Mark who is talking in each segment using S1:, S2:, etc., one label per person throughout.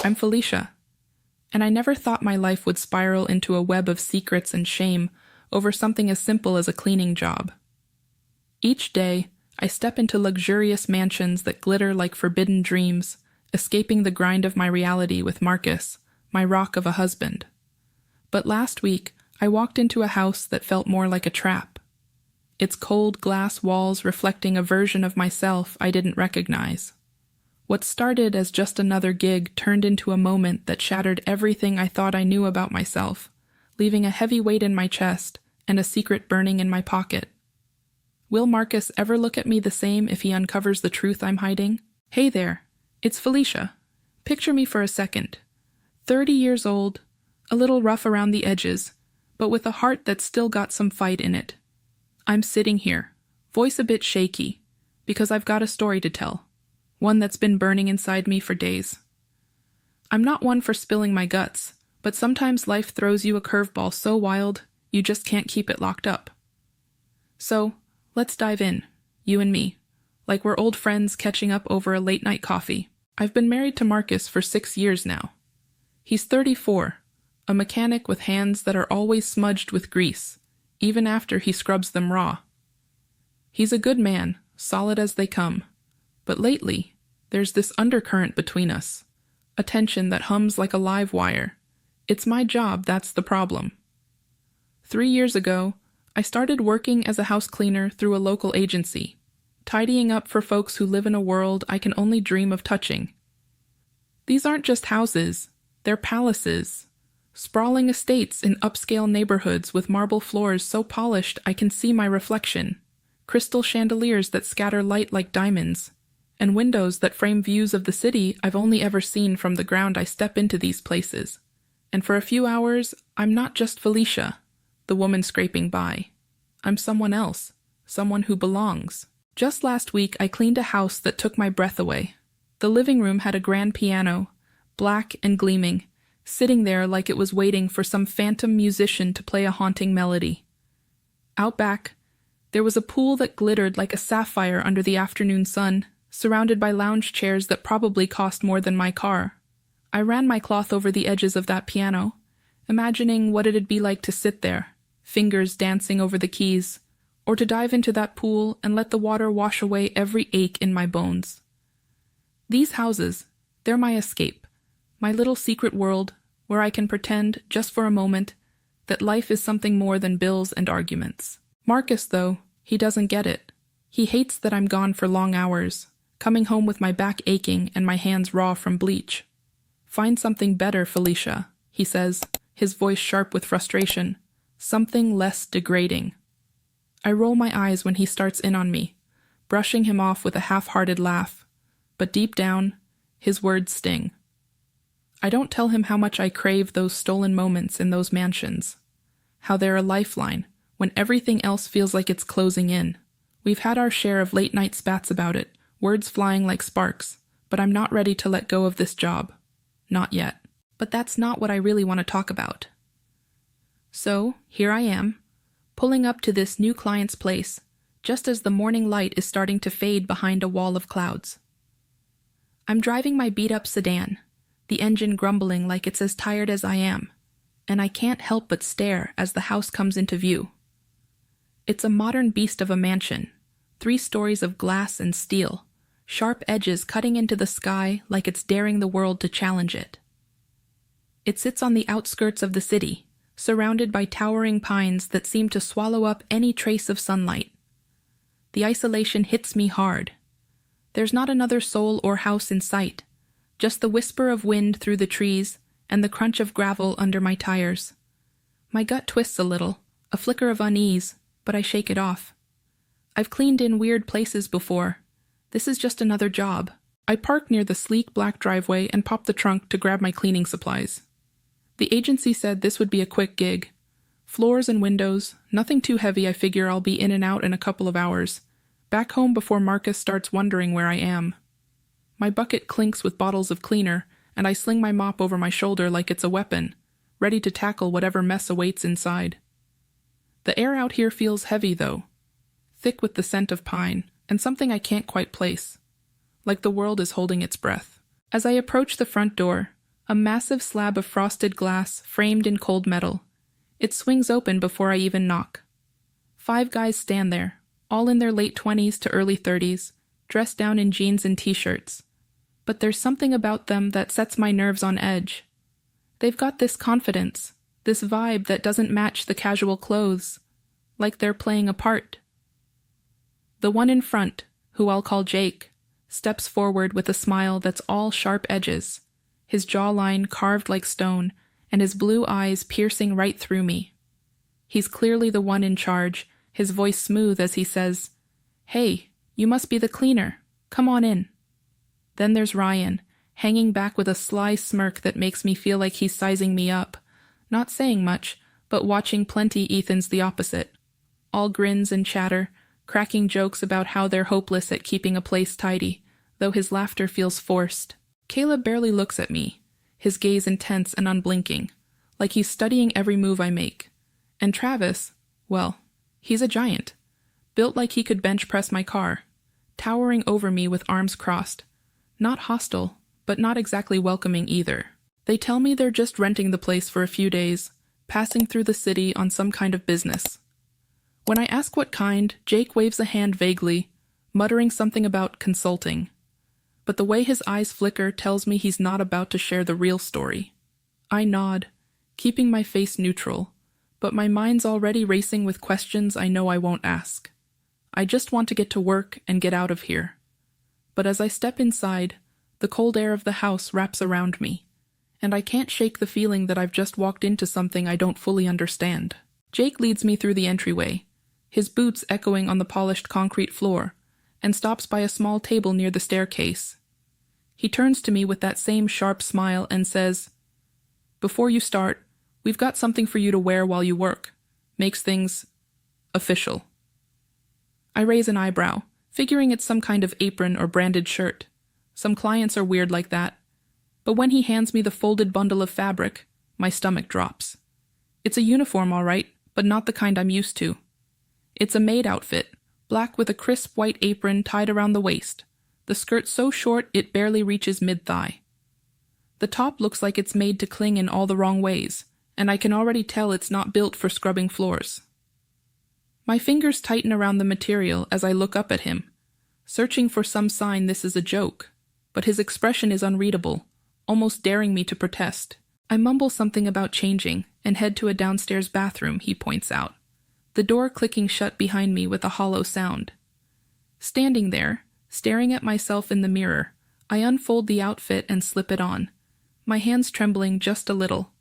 S1: I'm Felicia, and I never thought my life would spiral into a web of secrets and shame over something as simple as a cleaning job. Each day, I step into luxurious mansions that glitter like forbidden dreams, escaping the grind of my reality with Marcus, my rock of a husband. But last week, I walked into a house that felt more like a trap. Its cold glass walls reflecting a version of myself I didn't recognize. What started as just another gig turned into a moment that shattered everything I thought I knew about myself, leaving a heavy weight in my chest and a secret burning in my pocket. Will Marcus ever look at me the same if he uncovers the truth I'm hiding? Hey there, it's Felicia. Picture me for a second. 30 years old, a little rough around the edges, but with a heart that's still got some fight in it. I'm sitting here, voice a bit shaky, because I've got a story to tell. One that's been burning inside me for days. I'm not one for spilling my guts, but sometimes life throws you a curveball so wild, you just can't keep it locked up. So, let's dive in, you and me, like we're old friends catching up over a late-night coffee. I've been married to Marcus for 6 years now. He's 34, a mechanic with hands that are always smudged with grease, even after he scrubs them raw. He's a good man, solid as they come. But lately, there's this undercurrent between us, a tension that hums like a live wire. It's my job that's the problem. 3 years ago, I started working as a house cleaner through a local agency, tidying up for folks who live in a world I can only dream of touching. These aren't just houses, they're palaces, sprawling estates in upscale neighborhoods with marble floors so polished I can see my reflection, crystal chandeliers that scatter light like diamonds, and windows that frame views of the city I've only ever seen from the ground I step into these places. And for a few hours, I'm not just Felicia, the woman scraping by. I'm someone else, someone who belongs. Just last week, I cleaned a house that took my breath away. The living room had a grand piano, black and gleaming, sitting there like it was waiting for some phantom musician to play a haunting melody. Out back, there was a pool that glittered like a sapphire under the afternoon sun, surrounded by lounge chairs that probably cost more than my car. I ran my cloth over the edges of that piano, imagining what it'd be like to sit there, fingers dancing over the keys, or to dive into that pool and let the water wash away every ache in my bones. These houses, they're my escape, my little secret world where I can pretend, just for a moment, that life is something more than bills and arguments. Marcus, though, he doesn't get it. He hates that I'm gone for long hours, coming home with my back aching and my hands raw from bleach. Find something better, Felicia, he says, his voice sharp with frustration. Something less degrading. I roll my eyes when he starts in on me, brushing him off with a half-hearted laugh. But deep down, his words sting. I don't tell him how much I crave those stolen moments in those mansions. How they're a lifeline, when everything else feels like it's closing in. We've had our share of late-night spats about it, words flying like sparks, but I'm not ready to let go of this job. Not yet. But that's not what I really want to talk about. So, here I am, pulling up to this new client's place, just as the morning light is starting to fade behind a wall of clouds. I'm driving my beat-up sedan, the engine grumbling like it's as tired as I am, and I can't help but stare as the house comes into view. It's a modern beast of a mansion, 3 stories of glass and steel, sharp edges cutting into the sky like it's daring the world to challenge it. It sits on the outskirts of the city, surrounded by towering pines that seem to swallow up any trace of sunlight. The isolation hits me hard. There's not another soul or house in sight, just the whisper of wind through the trees and the crunch of gravel under my tires. My gut twists a little, a flicker of unease, but I shake it off. I've cleaned in weird places before. This is just another job. I park near the sleek black driveway and pop the trunk to grab my cleaning supplies. The agency said this would be a quick gig. Floors and windows, nothing too heavy. I figure I'll be in and out in a couple of hours. Back home before Marcus starts wondering where I am. My bucket clinks with bottles of cleaner, and I sling my mop over my shoulder like it's a weapon, ready to tackle whatever mess awaits inside. The air out here feels heavy, though, thick with the scent of pine, and something I can't quite place, like the world is holding its breath. As I approach the front door, A massive slab of frosted glass framed in cold metal. It swings open before I even knock. 5 guys stand there, all in their late 20s to early 30s, dressed down in jeans and t-shirts. But there's something about them that sets my nerves on edge. They've got this confidence, this vibe that doesn't match the casual clothes, like they're playing a part. The one in front, who I'll call Jake, steps forward with a smile that's all sharp edges, his jawline carved like stone, and his blue eyes piercing right through me. He's clearly the one in charge, his voice smooth as he says, "Hey, you must be the cleaner. Come on in." Then there's Ryan, hanging back with a sly smirk that makes me feel like he's sizing me up, not saying much, but watching plenty. Ethan's the opposite. All grins and chatter, cracking jokes about how they're hopeless at keeping a place tidy, though his laughter feels forced. Caleb barely looks at me, his gaze intense and unblinking, like he's studying every move I make. And Travis, well, he's a giant, built like he could bench press my car, towering over me with arms crossed. Not hostile, but not exactly welcoming either. They tell me they're just renting the place for a few days, passing through the city on some kind of business. When I ask what kind, Jake waves a hand vaguely, muttering something about consulting. But the way his eyes flicker tells me he's not about to share the real story. I nod, keeping my face neutral, but my mind's already racing with questions I know I won't ask. I just want to get to work and get out of here. But as I step inside, the cold air of the house wraps around me, and I can't shake the feeling that I've just walked into something I don't fully understand. Jake leads me through the entryway, his boots echoing on the polished concrete floor, and stops by a small table near the staircase. He turns to me with that same sharp smile and says, "Before you start, we've got something for you to wear while you work. Makes things official." I raise an eyebrow, figuring it's some kind of apron or branded shirt. Some clients are weird like that. But when he hands me the folded bundle of fabric, my stomach drops. It's a uniform, all right, but not the kind I'm used to. It's a maid outfit, black with a crisp white apron tied around the waist, the skirt so short it barely reaches mid-thigh. The top looks like it's made to cling in all the wrong ways, and I can already tell it's not built for scrubbing floors. My fingers tighten around the material as I look up at him, searching for some sign this is a joke, but his expression is unreadable, almost daring me to protest. I mumble something about changing and head to a downstairs bathroom, he points out, the door clicking shut behind me with a hollow sound. Standing there, staring at myself in the mirror, I unfold the outfit and slip it on, my hands trembling just a little.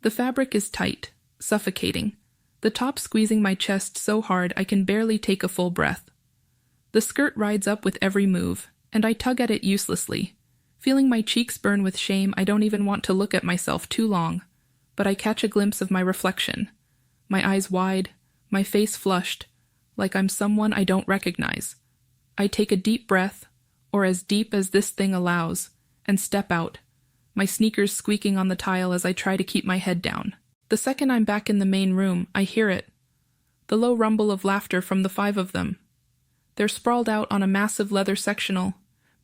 S1: The fabric is tight, suffocating, the top squeezing my chest so hard I can barely take a full breath. The skirt rides up with every move, and I tug at it uselessly. Feeling my cheeks burn with shame, I don't even want to look at myself too long, but I catch a glimpse of my reflection. My eyes wide, my face flushed, like I'm someone I don't recognize. I take a deep breath, or as deep as this thing allows, and step out, my sneakers squeaking on the tile as I try to keep my head down. The second I'm back in the main room, I hear it. The low rumble of laughter from the 5 of them. They're sprawled out on a massive leather sectional,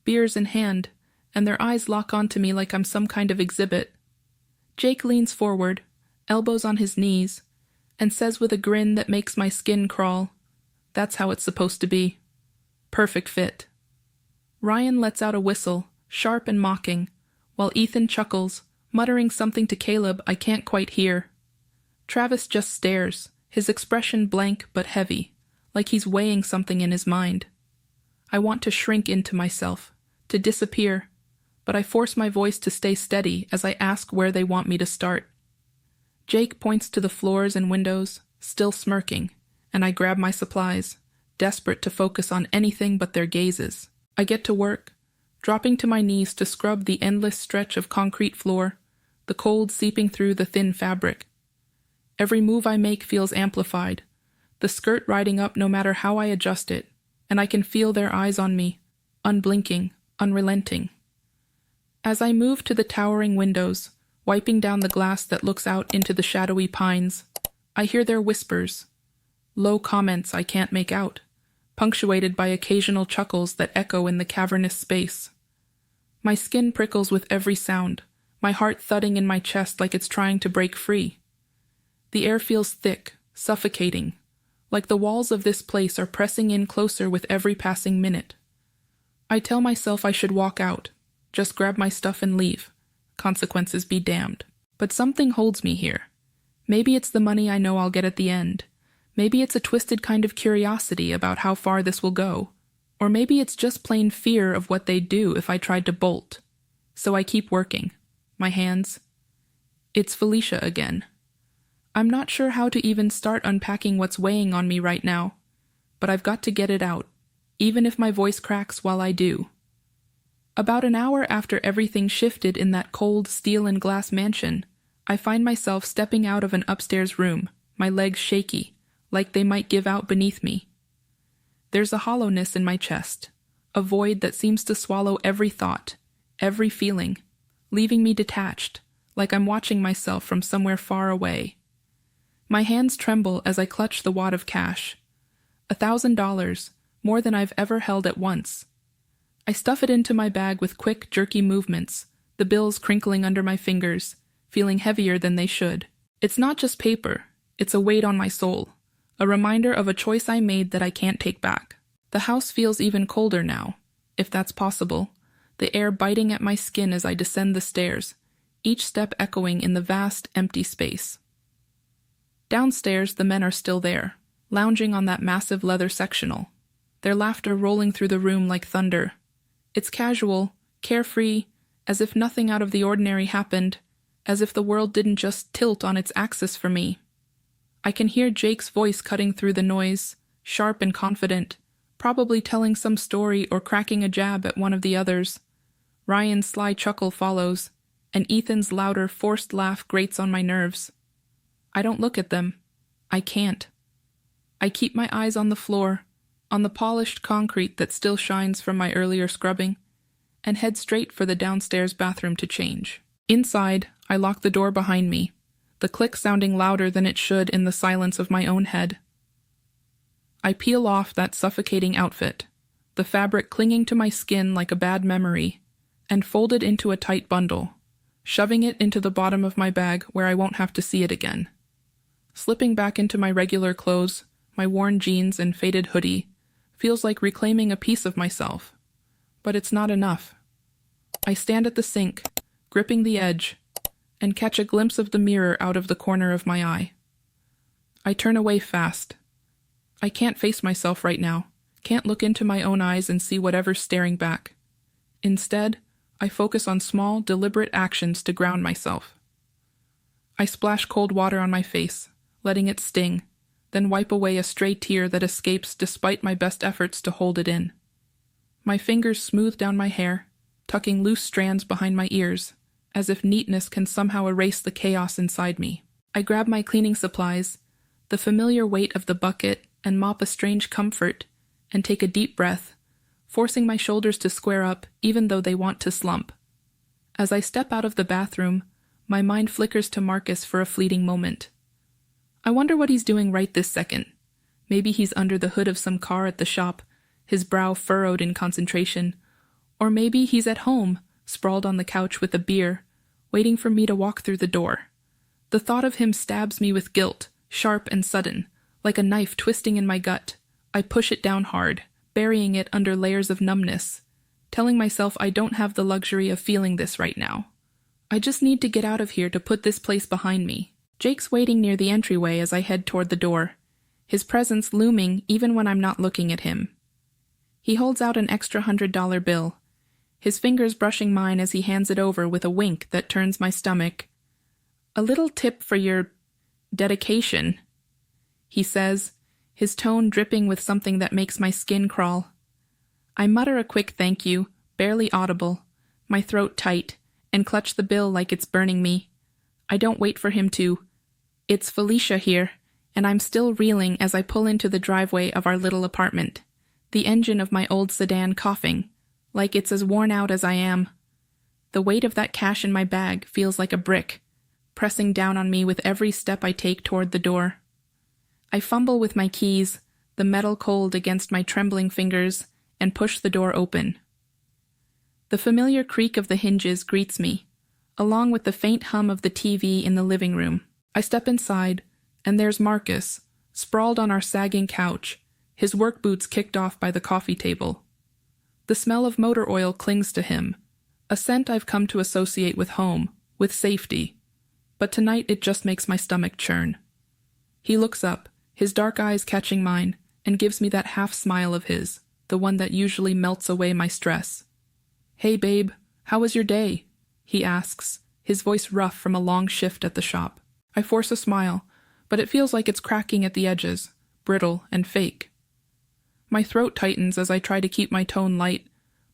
S1: beers in hand, and their eyes lock onto me like I'm some kind of exhibit. Jake leans forward, elbows on his knees, and says with a grin that makes my skin crawl, "That's how it's supposed to be. Perfect fit." Ryan lets out a whistle, sharp and mocking, while Ethan chuckles, muttering something to Caleb I can't quite hear. Travis just stares, his expression blank but heavy, like he's weighing something in his mind. I want to shrink into myself, to disappear, but I force my voice to stay steady as I ask where they want me to start. Jake points to the floors and windows, still smirking, and I grab my supplies, desperate to focus on anything but their gazes. I get to work, dropping to my knees to scrub the endless stretch of concrete floor, the cold seeping through the thin fabric. Every move I make feels amplified, the skirt riding up no matter how I adjust it, and I can feel their eyes on me, unblinking, unrelenting. As I move to the towering windows, wiping down the glass that looks out into the shadowy pines, I hear their whispers, low comments I can't make out, punctuated by occasional chuckles that echo in the cavernous space. My skin prickles with every sound, my heart thudding in my chest like it's trying to break free. The air feels thick, suffocating, like the walls of this place are pressing in closer with every passing minute. I tell myself I should walk out, just grab my stuff and leave. Consequences be damned. But something holds me here. Maybe it's the money I know I'll get at the end. Maybe it's a twisted kind of curiosity about how far this will go. Or maybe it's just plain fear of what they'd do if I tried to bolt. So I keep working. My hands. It's Felicia again. I'm not sure how to even start unpacking what's weighing on me right now, but I've got to get it out, even if my voice cracks while I do. About an hour after everything shifted in that cold steel and glass mansion, I find myself stepping out of an upstairs room, my legs shaky, like they might give out beneath me. There's a hollowness in my chest, a void that seems to swallow every thought, every feeling, leaving me detached, like I'm watching myself from somewhere far away. My hands tremble as I clutch the wad of cash. $1,000, more than I've ever held at once. I stuff it into my bag with quick, jerky movements, the bills crinkling under my fingers, feeling heavier than they should. It's not just paper, it's a weight on my soul, a reminder of a choice I made that I can't take back. The house feels even colder now, if that's possible, the air biting at my skin as I descend the stairs, each step echoing in the vast, empty space. Downstairs, the men are still there, lounging on that massive leather sectional, their laughter rolling through the room like thunder. It's casual, carefree, as if nothing out of the ordinary happened, as if the world didn't just tilt on its axis for me. I can hear Jake's voice cutting through the noise, sharp and confident, probably telling some story or cracking a jab at one of the others. Ryan's sly chuckle follows, and Ethan's louder, forced laugh grates on my nerves. I don't look at them. I can't. I keep my eyes on the floor, on the polished concrete that still shines from my earlier scrubbing, and head straight for the downstairs bathroom to change. Inside, I lock the door behind me, the click sounding louder than it should in the silence of my own head. I peel off that suffocating outfit, the fabric clinging to my skin like a bad memory, and fold it into a tight bundle, shoving it into the bottom of my bag where I won't have to see it again. Slipping back into my regular clothes, my worn jeans and faded hoodie, feels like reclaiming a piece of myself. But it's not enough. I stand at the sink, gripping the edge, and catch a glimpse of the mirror out of the corner of my eye. I turn away fast. I can't face myself right now, can't look into my own eyes and see whatever's staring back. Instead, I focus on small, deliberate actions to ground myself. I splash cold water on my face, letting it sting, then wipe away a stray tear that escapes despite my best efforts to hold it in. My fingers smooth down my hair, tucking loose strands behind my ears, as if neatness can somehow erase the chaos inside me. I grab my cleaning supplies, the familiar weight of the bucket, and mop a strange comfort, and take a deep breath, forcing my shoulders to square up even though they want to slump. As I step out of the bathroom, my mind flickers to Marcus for a fleeting moment. I wonder what he's doing right this second. Maybe he's under the hood of some car at the shop, his brow furrowed in concentration. Or maybe he's at home, sprawled on the couch with a beer, waiting for me to walk through the door. The thought of him stabs me with guilt, sharp and sudden, like a knife twisting in my gut. I push it down hard, burying it under layers of numbness, telling myself I don't have the luxury of feeling this right now. I just need to get out of here to put this place behind me. Jake's waiting near the entryway as I head toward the door, his presence looming even when I'm not looking at him. He holds out an extra $100 bill, his fingers brushing mine as he hands it over with a wink that turns my stomach. "A little tip for your dedication," he says, his tone dripping with something that makes my skin crawl. I mutter a quick thank you, barely audible, my throat tight, and clutch the bill like it's burning me. I don't wait for him to. It's Felicia here, and I'm still reeling as I pull into the driveway of our little apartment, the engine of my old sedan coughing, like it's as worn out as I am. The weight of that cash in my bag feels like a brick, pressing down on me with every step I take toward the door. I fumble with my keys, the metal cold against my trembling fingers, and push the door open. The familiar creak of the hinges greets me, along with the faint hum of the TV in the living room. I step inside, and there's Marcus, sprawled on our sagging couch, his work boots kicked off by the coffee table. The smell of motor oil clings to him, a scent I've come to associate with home, with safety. But tonight it just makes my stomach churn. He looks up, his dark eyes catching mine, and gives me that half smile of his, the one that usually melts away my stress. "Hey babe, how was your day?" he asks, his voice rough from a long shift at the shop. I force a smile, but it feels like it's cracking at the edges, brittle and fake. My throat tightens as I try to keep my tone light,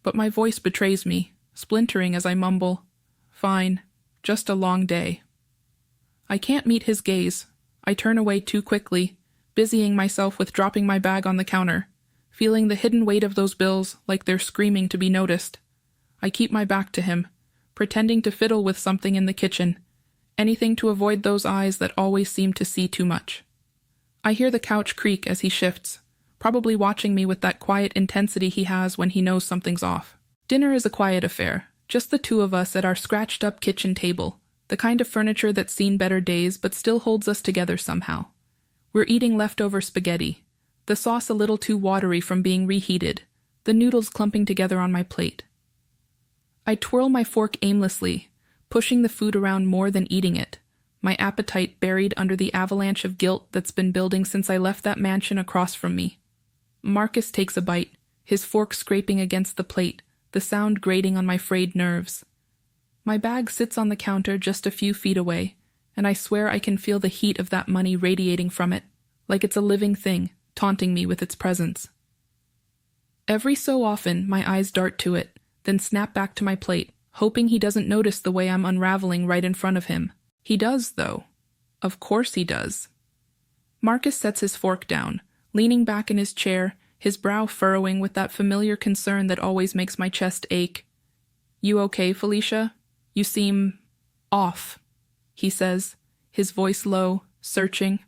S1: but my voice betrays me, splintering as I mumble, "Fine, just a long day." I can't meet his gaze. I turn away too quickly, busying myself with dropping my bag on the counter, feeling the hidden weight of those bills like they're screaming to be noticed. I keep my back to him, pretending to fiddle with something in the kitchen, anything to avoid those eyes that always seem to see too much. I hear the couch creak as he shifts, probably watching me with that quiet intensity he has when he knows something's off. Dinner is a quiet affair, just the two of us at our scratched-up kitchen table, the kind of furniture that's seen better days but still holds us together somehow. We're eating leftover spaghetti, the sauce a little too watery from being reheated, the noodles clumping together on my plate. I twirl my fork aimlessly, pushing the food around more than eating it, my appetite buried under the avalanche of guilt that's been building since I left that mansion across from me. Marcus takes a bite, his fork scraping against the plate, the sound grating on my frayed nerves. My bag sits on the counter just a few feet away, and I swear I can feel the heat of that money radiating from it, like it's a living thing, taunting me with its presence. Every so often, my eyes dart to it, then snap back to my plate, hoping he doesn't notice the way I'm unraveling right in front of him. He does, though. Of course he does. Marcus sets his fork down, leaning back in his chair, his brow furrowing with that familiar concern that always makes my chest ache. "You okay, Felicia? You seem off," he says, his voice low, searching.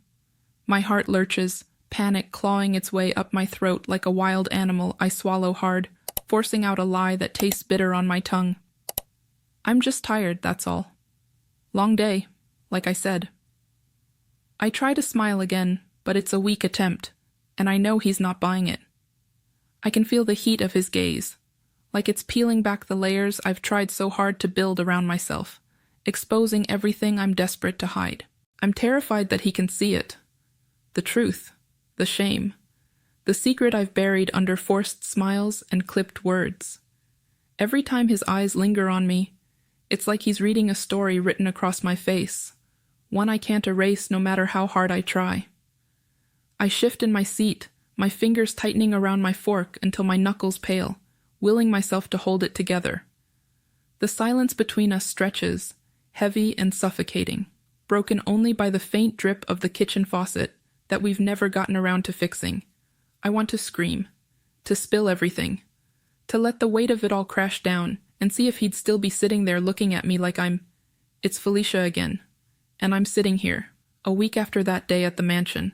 S1: My heart lurches, panic clawing its way up my throat like a wild animal. I swallow hard, forcing out a lie that tastes bitter on my tongue. "I'm just tired, that's all. Long day, like I said." I try to smile again, but it's a weak attempt, and I know he's not buying it. I can feel the heat of his gaze, like it's peeling back the layers I've tried so hard to build around myself, exposing everything I'm desperate to hide. I'm terrified that he can see it. The truth, the shame, the secret I've buried under forced smiles and clipped words. Every time his eyes linger on me, it's like he's reading a story written across my face, one I can't erase no matter how hard I try. I shift in my seat, my fingers tightening around my fork until my knuckles pale, willing myself to hold it together. The silence between us stretches, heavy and suffocating, broken only by the faint drip of the kitchen faucet that we've never gotten around to fixing. I want to scream, to spill everything, to let the weight of it all crash down and see if he'd still be sitting there looking at me like it's Felicia again. And I'm sitting here, a week after that day at the mansion,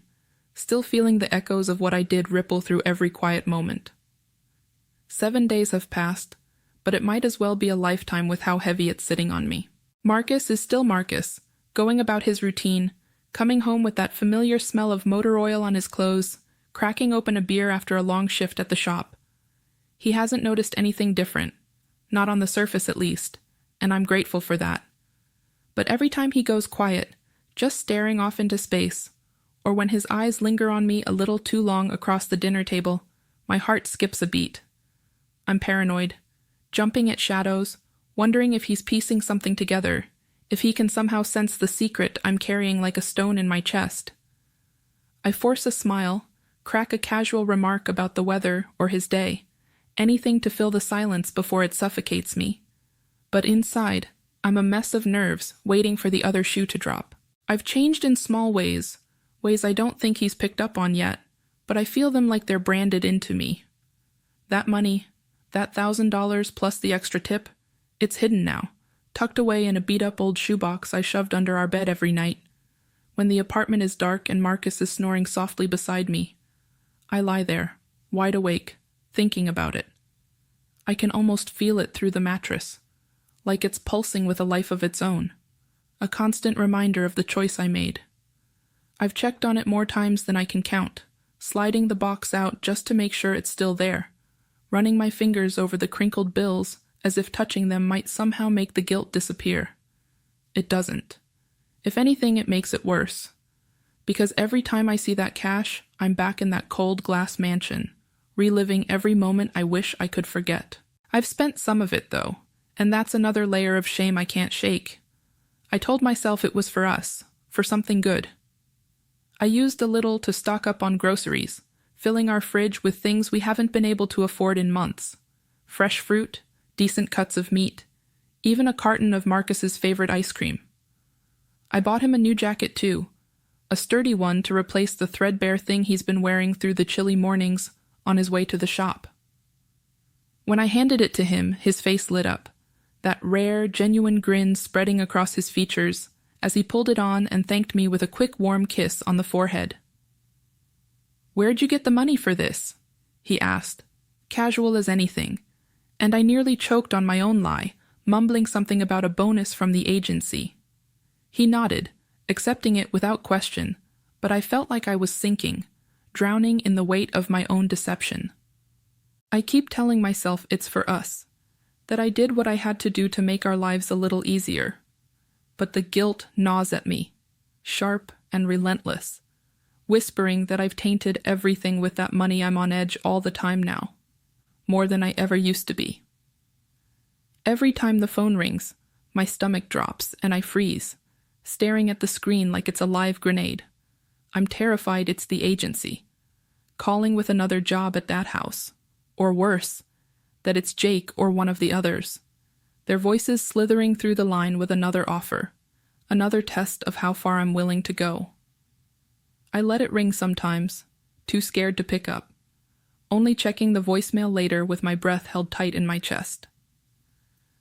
S1: still feeling the echoes of what I did ripple through every quiet moment. 7 days have passed, but it might as well be a lifetime with how heavy it's sitting on me. Marcus is still Marcus, going about his routine, coming home with that familiar smell of motor oil on his clothes, cracking open a beer after a long shift at the shop. He hasn't noticed anything different, not on the surface at least, and I'm grateful for that. But every time he goes quiet, just staring off into space, or when his eyes linger on me a little too long across the dinner table, my heart skips a beat. I'm paranoid, jumping at shadows, wondering if he's piecing something together, if he can somehow sense the secret I'm carrying like a stone in my chest. I force a smile, crack a casual remark about the weather or his day, anything to fill the silence before it suffocates me. But inside, I'm a mess of nerves waiting for the other shoe to drop. I've changed in small ways I don't think he's picked up on yet, but I feel them like they're branded into me. That money, that $1,000 plus the extra tip, it's hidden now, tucked away in a beat-up old shoebox I shoved under our bed every night. When the apartment is dark and Marcus is snoring softly beside me, I lie there, wide awake, thinking about it. I can almost feel it through the mattress, like it's pulsing with a life of its own, a constant reminder of the choice I made. I've checked on it more times than I can count, sliding the box out just to make sure it's still there, running my fingers over the crinkled bills as if touching them might somehow make the guilt disappear. It doesn't. If anything, it makes it worse. Because every time I see that cash, I'm back in that cold glass mansion, reliving every moment I wish I could forget. I've spent some of it, though, and that's another layer of shame I can't shake. I told myself it was for us, for something good. I used a little to stock up on groceries, filling our fridge with things we haven't been able to afford in months. Fresh fruit, decent cuts of meat, even a carton of Marcus's favorite ice cream. I bought him a new jacket too, a sturdy one to replace the threadbare thing he's been wearing through the chilly mornings on his way to the shop. When I handed it to him, his face lit up, that rare, genuine grin spreading across his features as he pulled it on and thanked me with a quick warm kiss on the forehead. "Where'd you get the money for this?" he asked, casual as anything, and I nearly choked on my own lie, mumbling something about a bonus from the agency. He nodded, accepting it without question, but I felt like I was sinking, drowning in the weight of my own deception. I keep telling myself it's for us, that I did what I had to do to make our lives a little easier. But the guilt gnaws at me, sharp and relentless, whispering that I've tainted everything with that money. I'm on edge all the time now, more than I ever used to be. Every time the phone rings, my stomach drops and I freeze, staring at the screen like it's a live grenade. I'm terrified it's the agency, calling with another job at that house, or worse, that it's Jake or one of the others, their voices slithering through the line with another offer, another test of how far I'm willing to go. I let it ring sometimes, too scared to pick up, only checking the voicemail later with my breath held tight in my chest.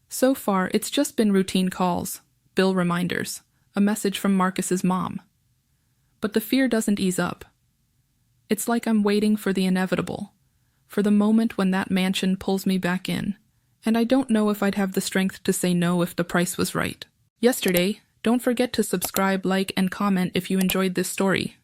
S1: So far, it's just been routine calls, bill reminders, a message from Marcus's mom. But the fear doesn't ease up. It's like I'm waiting for the inevitable, for the moment when that mansion pulls me back in, and I don't know if I'd have the strength to say no if the price was right. Yesterday, don't forget to subscribe, like, and comment if you enjoyed this story.